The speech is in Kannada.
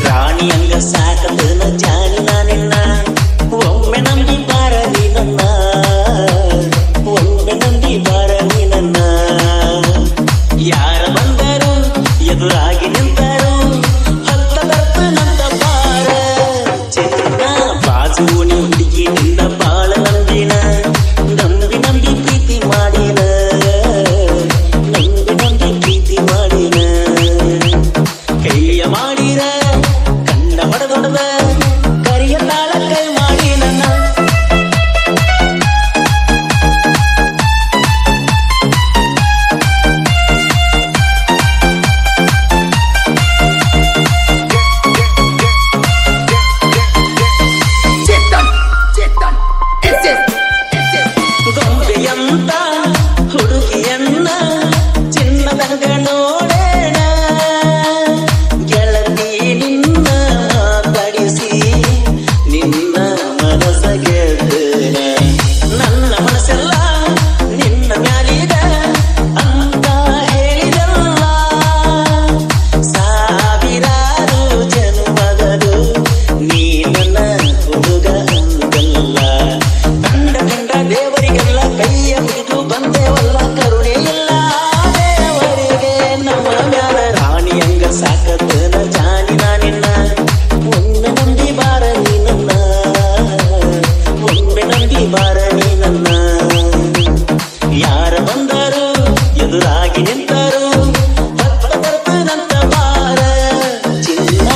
ರಾಣಿಯಂಗ ಸಾಕತನ ಜಾನಿ ನಾನಿನ್ನ ಒಮ್ಮೆ ನಂಬಿ ಬಾರ ನೀನನ್ನ ಒಮ್ಮೆ ನಂಬಿ ಬಾರ ನೀನನ್ನ ಯಾರ ಬಂದರು ಎದುರಾಗಿ ನಿಂತರು ಹತ್ತ ಬರ್ತನಂತ ಬಾರ ಚಿನ್ನ ಬಾಜುನಿ ಹುಡುಗಿ ನಿನ್ನ ಬಾಳ ನಂಬಿನ ನಂಬಿ ನಂಬಿ ಪ್ರೀತಿ ಮಾಡಿನ ನಂಬಿ ನಂಬಿ ಪ್ರೀತಿ ಮಾಡಿನ ಕೈಯ ಮಾಡಿರ ಹೊಡೆದೊಡದ ಕರಿಯ ತಾಳ ಕೈ ಮಾಡಿ ನನ್ನ ಗೊಂಬೆಯಂತ ಹುಡುಗಿಯನ್ನ ಚಿನ್ನದಂಗ ನೋಡೇಣ ಗೆಳತಿ ನಿನ್ನ ಮಾತಾಡಿಸಿ ನಿನ್ನ ಮನಸ ಗೆದ್ದನ ನನ್ನ ಮನಸ್ಸೆಲ್ಲ ನಿನ್ನ ಮ್ಯಾಲಿದ ಅಂತ ಹೇಳಿದಲ್ಲ ಸಾವಿರಾರು ಜನ್ಮಗಳು ನೀ ನನ್ನ ಹುಡುಗ ಅಂತಲ್ಲ ಕಂಡ ಕಂಡ ದೇವರಿಗೆಲ್ಲ ಕೈಯ ಮುಗಿದು ಬಂದೇವಲ್ಲ ಕರುಣೆ ಇಲ್ಲ ದೇವರಿಗೆ ನಮ್ಮ ಮ್ಯಾಲ ರಾಣಿಯಂಗ ಸಾಕತನ ಜಾನಿ ನಾನಿನ್ನ ಒಮ್ಮೆ ನಂಬಿ ಬಾರ ನೀನನ್ನ ಒಮ್ಮೆ ನಂಬಿ ಬಾರ ನೀನನ್ನ ಯಾರ ಬಂದರು ಎದುರಾಗಿ ನಿಂತರು ಹತ್ತ ಬರ್ತನಂತ ಬಾರ ಚಿನ್ನ